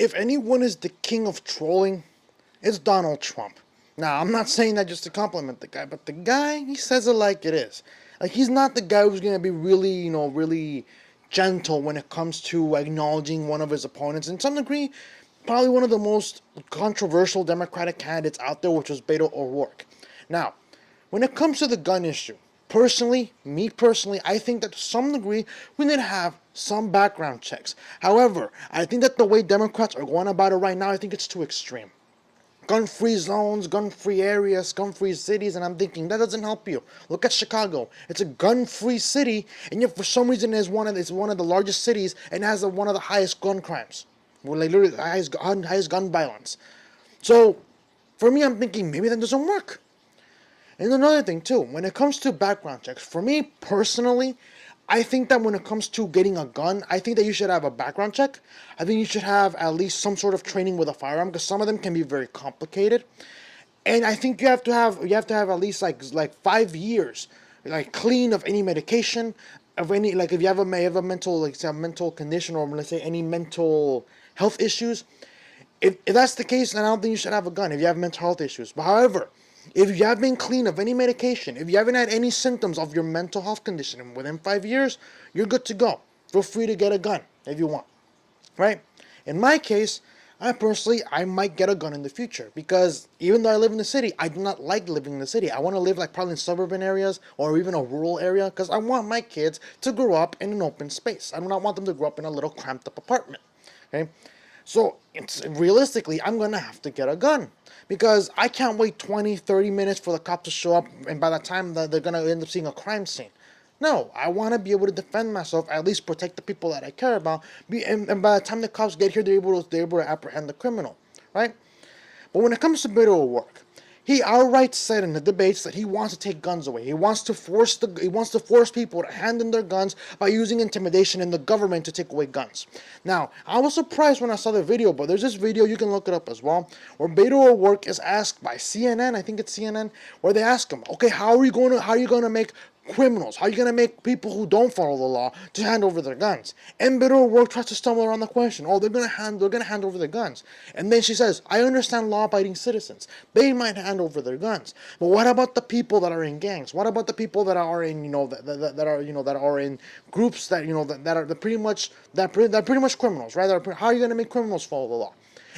If anyone is the king of trolling, it's Donald Trump. Now, I'm not saying that just to compliment the guy, but the guy, he says it like it is. Like, he's not the guy who's going to be really, really gentle when it comes to acknowledging one of his opponents. In some degree, probably one of the most controversial Democratic candidates out there, which was Beto O'Rourke. Now, when it comes to the gun issue, me personally, I think that to some degree we need to have some background checks. However, I think that the way Democrats are going about it right now, I think it's too extreme. Gun-free zones, gun-free areas, gun-free cities, and I'm thinking that doesn't help you. Look at Chicago; it's a gun-free city, and yet for some reason it's one of the largest cities and has one of the highest gun crimes, well, like literally the highest gun violence. So, for me, I'm thinking maybe that doesn't work. And another thing too, when it comes to background checks, for me personally, I think that when it comes to getting a gun, I think that you should have a background check. I think you should have at least some sort of training with a firearm because some of them can be very complicated. And I think you have to have at least like 5 years, like clean of any medication, of any like if you have a mental like say a mental condition or let's say any mental health issues. If that's the case, then I don't think you should have a gun if you have mental health issues. But however, if you have been clean of any medication, if you haven't had any symptoms of your mental health condition within 5 years, you're good to go. Feel free to get a gun if you want, right? In my case, I might get a gun in the future because even though I live in the city, I do not like living in the city. I want to live like probably in suburban areas or even a rural area because I want my kids to grow up in an open space. I do not want them to grow up in a little cramped up apartment, okay? So it's realistically, I'm going to have to get a gun because I can't wait 20, 30 minutes for the cop to show up and by the time that they're going to end up seeing a crime scene. No, I want to be able to defend myself, at least protect the people that I care about. And by the time the cops get here, they're able to apprehend the criminal, right? But when it comes to Beto O'Rourke, he outright said in the debates that he wants to take guns away. He wants to force people to hand in their guns by using intimidation and the government to take away guns. Now, I was surprised when I saw the video, but there's this video, you can look it up as well, where Beto O'Rourke is asked by CNN, I think it's CNN, where they ask him, okay, how are you going to make criminals, how are you going to make people who don't follow the law to hand over their guns? And Beto O'Rourke tries to stumble around the question. Oh, they're going to hand over their guns. And then she says, I understand law-abiding citizens. They might hand over their guns. But what about the people that are in gangs? What about the people that are in, that are in groups that, that are pretty much criminals, right? How are you going to make criminals follow the law?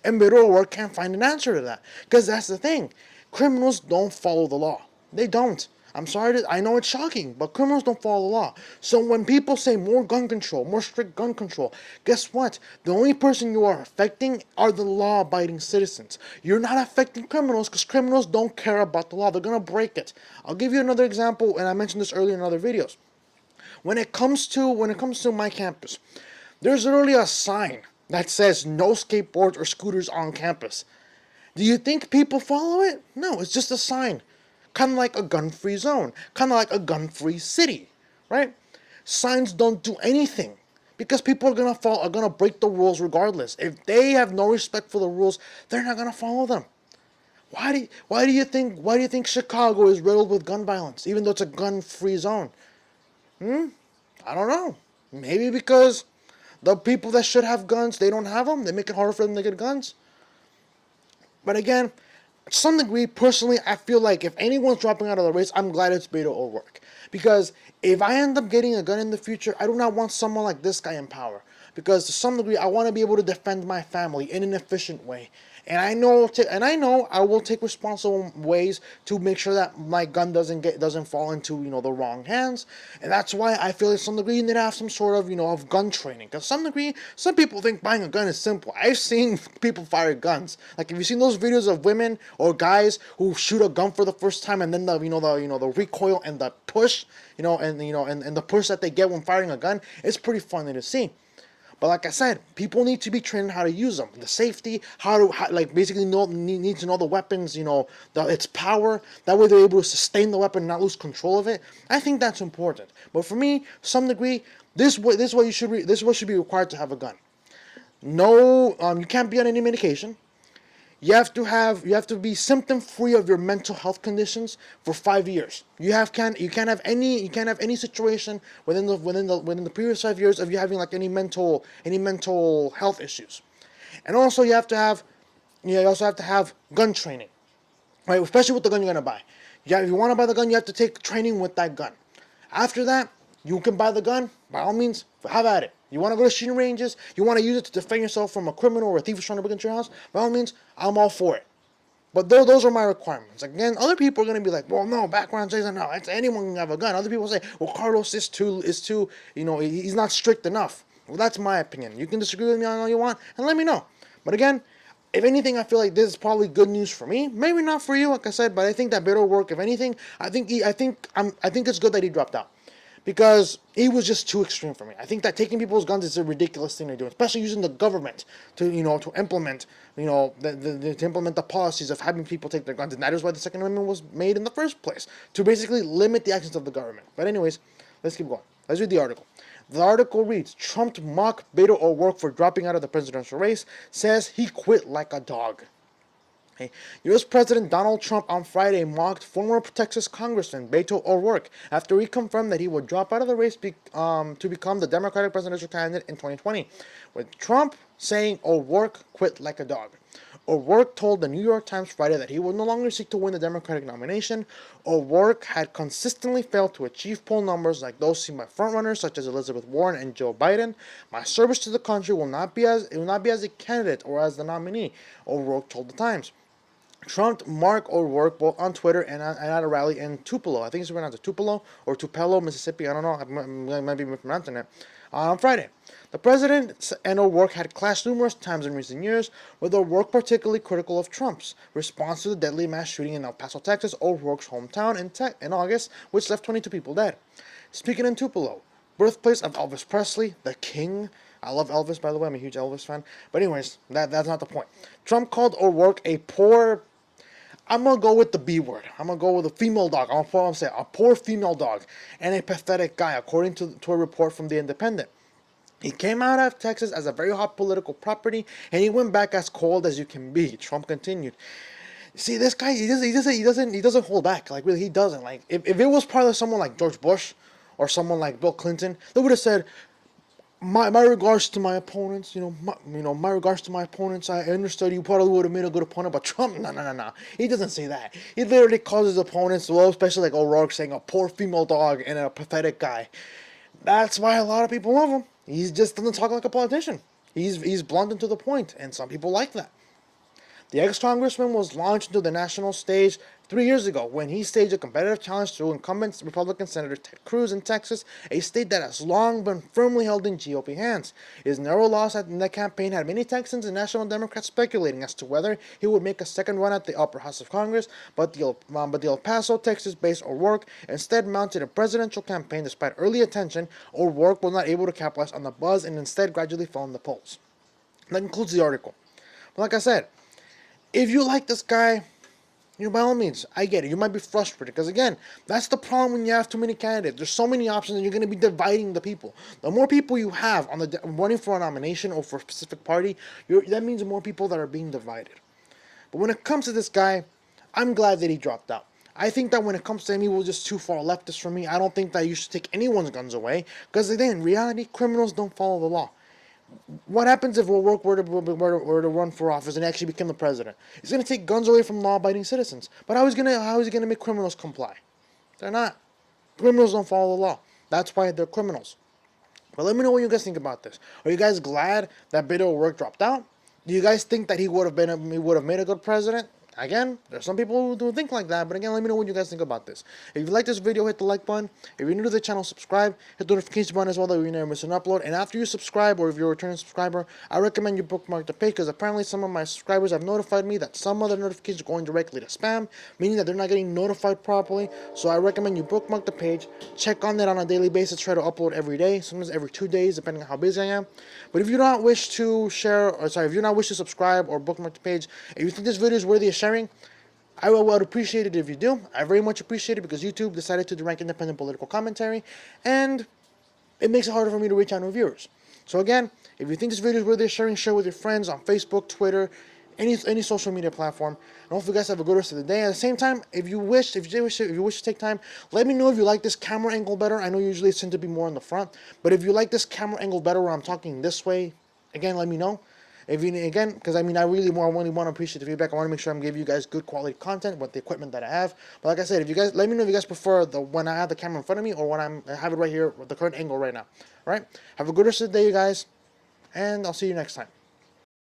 And Beto O'Rourke can't find an answer to that. Because that's the thing. Criminals don't follow the law. They don't. I'm sorry, I know it's shocking, but criminals don't follow the law. So when people say more gun control, more strict gun control, guess what? The only person you are affecting are the law-abiding citizens. You're not affecting criminals because criminals don't care about the law. They're going to break it. I'll give you another example, and I mentioned this earlier in other videos. When it comes to my campus, there's literally a sign that says no skateboards or scooters on campus. Do you think people follow it? No, it's just a sign. Kind of like a gun-free zone. Kind of like a gun-free city, right? Signs don't do anything because people are gonna break the rules regardless. If they have no respect for the rules, they're not gonna follow them. Why do you think Chicago is riddled with gun violence, even though it's a gun-free zone? I don't know. Maybe because the people that should have guns, they don't have them. They make it harder for them to get guns. But again, to some degree, personally, I feel like if anyone's dropping out of the race, I'm glad it's Beto O'Rourke. Because if I end up getting a gun in the future, I do not want someone like this guy in power. Because to some degree, I want to be able to defend my family in an efficient way. And I know I will take responsible ways to make sure that my gun doesn't fall into the wrong hands. And that's why I feel like to some degree you need to have some sort of of gun training. Because to some degree, some people think buying a gun is simple. I've seen people fire guns. Like, have you seen those videos of women or guys who shoot a gun for the first time and then the recoil and the push, and the push that they get when firing a gun? It's pretty funny to see. But like I said, people need to be trained how to use them. The safety, basically need to know the weapons, its power. That way they're able to sustain the weapon and not lose control of it. I think that's important. But for me, to some degree, this is what should be required to have a gun. No, you can't be on any medication. You have to be symptom free of your mental health conditions for 5 years. You can't have any situation within the previous 5 years of you having like any mental health issues. And also you also have to have gun training, right? Especially with the gun you're gonna buy. Yeah, if you want to buy the gun, you have to take training with that gun. After that, you can buy the gun. By all means, have at it. You want to go to shooting ranges? You want to use it to defend yourself from a criminal or a thief who's trying to break into your house? By all means, I'm all for it. But those are my requirements. Again, other people are going to be like, well, no, background checks, no, it's anyone can have a gun. Other people say, well, Carlos is too, he's not strict enough. Well, that's my opinion. You can disagree with me on all you want, and let me know. But again, if anything, I feel like this is probably good news for me. Maybe not for you, like I said, but I think that Beto will work. If anything, I think it's good that he dropped out, because he was just too extreme for me. I think that taking people's guns is a ridiculous thing to do, especially using the government to implement to implement the policies of having people take their guns, and that is why the Second Amendment was made in the first place, to basically limit the actions of the government. But anyways, let's keep going. Let's read the article. The article reads, Trump mock Beto O'Rourke for dropping out of the presidential race, says he quit like a dog. Okay. U.S. President Donald Trump on Friday mocked former Texas Congressman Beto O'Rourke after he confirmed that he would drop out of the race to become the Democratic presidential candidate in 2020, with Trump saying O'Rourke quit like a dog. O'Rourke told the New York Times Friday that he would no longer seek to win the Democratic nomination. O'Rourke had consistently failed to achieve poll numbers like those seen by frontrunners such as Elizabeth Warren and Joe Biden. My service to the country will not be as a candidate or as the nominee, O'Rourke told the Times. Trump marked O'Rourke both on Twitter and at a rally in Tupelo. I think it's pronounced Tupelo or Tupelo, Mississippi. I don't know. I might be mispronouncing it. On Friday, the president and O'Rourke had clashed numerous times in recent years, with O'Rourke particularly critical of Trump's response to the deadly mass shooting in El Paso, Texas, O'Rourke's hometown, in August, which left 22 people dead. Speaking in Tupelo, birthplace of Elvis Presley, the King. I love Elvis, by the way. I'm a huge Elvis fan. But anyways, that's not the point. Trump called O'Rourke a poor... I'm going to go with the B word. I'm going to go with a female dog. I'm saying a poor female dog and a pathetic guy, according to a report from The Independent. He came out of Texas as a very hot political property, and he went back as cold as you can be. Trump continued. See, this guy, he doesn't hold back. Like, really, he doesn't. Like, if it was probably someone like George Bush or someone like Bill Clinton, they would have said, my regards to my opponents, my regards to my opponents. I understood you probably would have made a good opponent, but Trump, no. He doesn't say that. He literally calls his opponents, well, especially like O'Rourke, saying a poor female dog and a pathetic guy. That's why a lot of people love him. He just doesn't talk like a politician. He's blunt and to the point, and some people like that. The ex-congressman was launched into the national stage 3 years ago when he staged a competitive challenge to incumbent Republican Senator Ted Cruz in Texas, a state that has long been firmly held in GOP hands. His narrow loss in the campaign had many Texans and national Democrats speculating as to whether he would make a second run at the upper house of Congress, but the El Paso, Texas-based O'Rourke instead mounted a presidential campaign despite early attention. O'Rourke was not able to capitalize on the buzz and instead gradually fell in the polls. That concludes the article. But like I said, if you like this guy, by all means, I get it. You might be frustrated because, again, that's the problem when you have too many candidates. There's so many options and you're going to be dividing the people. The more people you have on running for a nomination or for a specific party, that means more people that are being divided. But when it comes to this guy, I'm glad that he dropped out. I think that when it comes to him, he was just too far leftist for me. I don't think that you should take anyone's guns away because, again, in reality, criminals don't follow the law. What happens if O'Rourke were to run for office and actually become the president? He's going to take guns away from law-abiding citizens. But how is he going to make criminals comply? They're not. Criminals don't follow the law. That's why they're criminals. But let me know what you guys think about this. Are you guys glad that Beto O'Rourke dropped out? Do you guys think that he would have made a good president? Again, there's some people who do think like that, but again, let me know what you guys think about this. If you like this video, hit the like button. If you're new to the channel, subscribe. Hit the notification button as well, that you never miss an upload. And after you subscribe, or if you're a returning subscriber, I recommend you bookmark the page, because apparently some of my subscribers have notified me that some other notifications are going directly to spam, meaning that they're not getting notified properly. So I recommend you bookmark the page. Check on that on a daily basis. Try to upload every day, sometimes every 2 days, depending on how busy I am. But if you do not wish to if you do not wish to subscribe or bookmark the page, if you think this video is worthy of sharing, I would appreciate it if you do. I very much appreciate it because YouTube decided to rank independent political commentary, and it makes it harder for me to reach out to viewers. So again, if you think this video is worth sharing, share with your friends on Facebook, Twitter, any social media platform. And hopefully you guys have a good rest of the day. At the same time, if you wish to take time, let me know if you like this camera angle better. I know usually it's tend to be more in the front, but if you like this camera angle better where I'm talking this way, again, let me know. If you again, because I mean, I really want to appreciate the feedback. I want to make sure I'm giving you guys good quality content with the equipment that I have. But like I said, if you guys let me know if you guys prefer the when I have the camera in front of me or when I have it right here with the current angle right now. All right. Have a good rest of the day, you guys, and I'll see you next time.